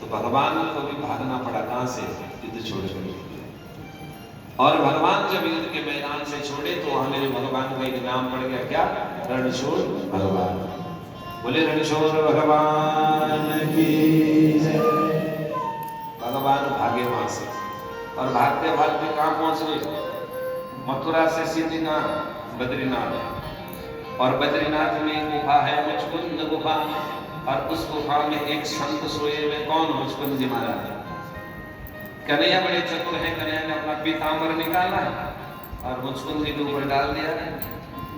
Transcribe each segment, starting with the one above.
तो भगवान को भी भागना पड़ा, कहां से? युद्ध छोड़ कर। और भगवान जब युद्ध के मैदान से छोड़े तो वहां मेरे भगवान का एक नाम पड़ गया, क्या? रणछोड़ भगवान। बोले रणछोड़ भगवान की जय। भगवान भागे वहां से, और भागते भागते कहां पहुंच गए? मथुरा से सीधे कहां? बद्रीनाथ। और बद्रीनाथ में गुफा है, मुचकुंद गुफा, और उस गुफा में एक संत सोए हुए। कौन? मुचकुंद जी महाराज। कन्हैया बड़े चतुर हैं, कन्हैया ने अपना पीताम्बर निकाला और मुचकुंद जी के ऊपर डाल दिया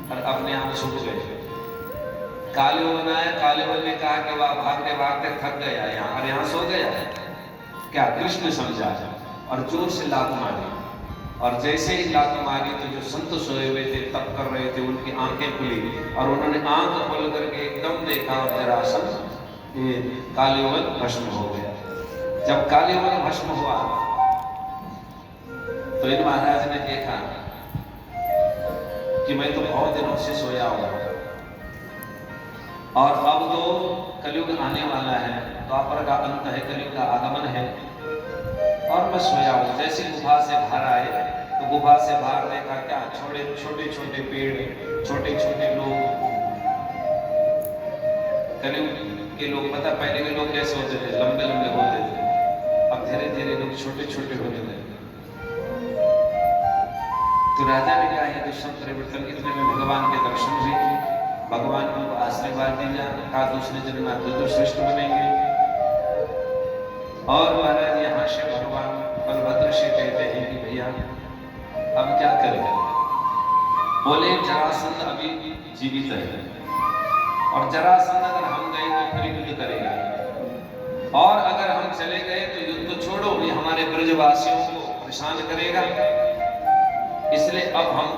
और अपने आप छुप गए। कालीवन आया, कालीवन ने कहा कि वह भागते भागते थक गया यहाँ, और यहाँ सो गया। क्या कृष्ण समझा और जोर से लात मारी, और जैसे ही लात मारी तो जो संत सोए हुए थे, तप कर रहे थे, उनकी आंखें खुली और उन्होंने आंख खोल करके एकदम देखा और जरासंध कालीवन भस्म हो गया। जब कालीवन भस्म हुआ तो इन महाराज ने देखा कि मैं तो बहुत दिनों से सोया हुआ, और अब तो कलयुग आने वाला है, द्वापर का अंत है, कलयुग का आगमन है, और मैं सोया हूं। जैसे गुफा से बाहर आए तो गुफा से बाहर देखा, क्या? छोटे छोटे पेड़, छोटे छोटे लोग। कलयुग के लोग, पता पहले के लोग कैसे होते थे? लंबे लंबे होते थे, अब धीरे धीरे लोग छोटे छोटे होने लगे। तो राजा ने कहा, ये तो सब परिवर्तन। इतने में भगवान के दर्शन हुए, भगवान को आशीर्वाद दिया, कहा दूसरे जन्म में तो श्रेष्ठ बनेंगे। और महाराज यहाँ से भगवान बलभद्र से कहते हैं कि भैया अब क्या करें? बोले जरासंध अभी जीवित है, और जरासंध अगर हम गए तो फिर युद्ध करेगा, और अगर हम चले गए तो युद्ध छोड़ो, ये हमारे ब्रजवासियों को परेशान करेगा, इसलिए अब हम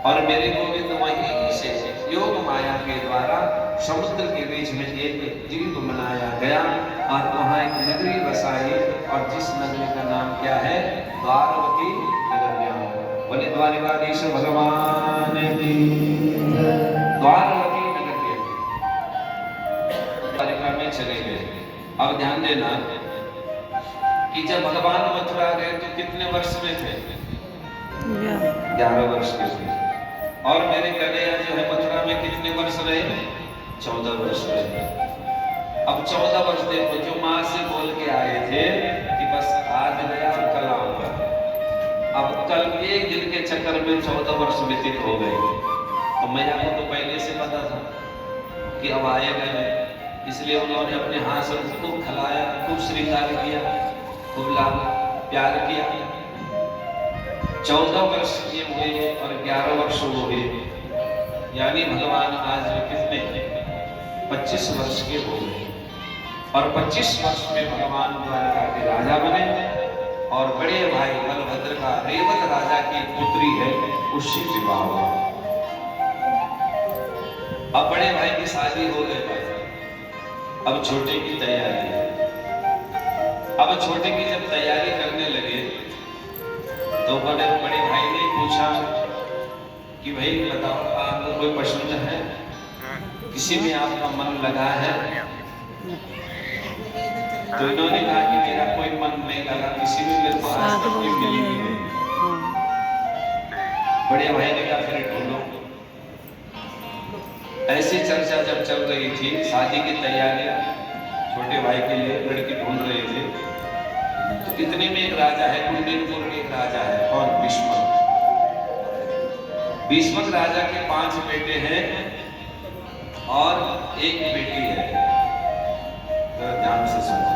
और मेरे गोविंद वहीं से योग माया के द्वारा समुद्र के बीच में एक द्वीप बनाया गया, और वहां एक नगरी बसाई, और जिस नगरी का नाम क्या है? द्वारवती नगरिया। बोले द्वारिकाधीश भगवान की द्वारवती नगरिया। द्वारिका में चले गए। अब ध्यान देना कि जब भगवान मथुरा गए तो कितने वर्ष में थे? 11 वर्ष के थे। और मेरे कन्हैया जो है मथुरा में कितने वर्ष रहे? 14 वर्ष रहे। अब 14 वर्ष देखो, जो माँ से बोल के आए थे कि बस आज गया और कल आऊंगा, अब कल एक दिन के चक्कर में 14 वर्ष व्यतीत हो गए। तो मैया को तो पहले से पता था कि अब आएगा नहीं, इसलिए उन्होंने अपने हाथ से खूब खिलाया, खूब श्रृंगार किया, खूब लाभ प्यार किया। 14 वर्ष ये हुए और 11 वर्ष हुए, यानी भगवान आज कितने? 25 वर्ष के हो गए। और 25 वर्ष में भगवान द्वारका के राजा बने, और बड़े भाई बलभद्र का रेवत राजा की पुत्री है, उससे विवाह हुआ। अब बड़े भाई की शादी हो गई, अब छोटे की तैयारी। अब छोटे की जब तैयारी करने लगे तो बड़े भाई ने पूछा कि भाई बताओ, आपको कोई पसंद है? किसी में आपका मन लगा है? तो इन्होंने कहा कि मेरा कोई मन नहीं लगा किसी में, मेरे को आज तक कोई मिली नहीं। बड़े भाई ने कहा फिर ढूंढो। ऐसी चर्चा जब चल रही थी, शादी की तैयारियां छोटे भाई के लिए लड़की ढूंढ रहे थे, तो इतने में एक राजा है, कुंडनपुर में एक राजा है, कौन? भीष्मक। भीष्मक राजा के 5 बेटे हैं और एक बेटी है। तो ध्यान से सुनो,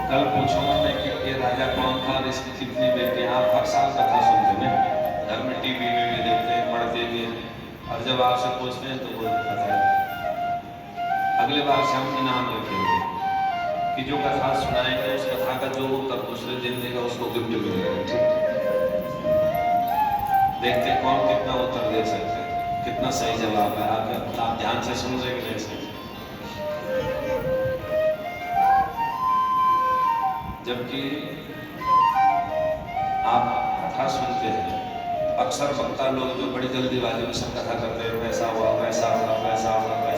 कल पूछूंगा मैं कि ये राजा कौन था और इसकी कितनी बेटी। आप हर साल कथा सुनते हैं, घर में टीवी में भी देखते हैं, पढ़ते भी हैं, और जब आपसे पूछते हैं तो वो कथा है। अगले बार से हम इनाम रखेंगे कि जो कथा सुनाएंगे उस कथा का जो उत्तर दूसरे दिन देगा उसको गिफ्ट मिलेगा। ठीक, देखते कौन कितना उत्तर दे सकते हैं, कितना सही जवाब है। आप ध्यान से सुन रहे हैं कि जबकि आप कथा सुनते हैं, अक्सर वक्ता लोग जो बड़ी जल्दीबाजी में सब कथा करते हैं, वैसा हुआ वैसा हुआ वैसा हुआ।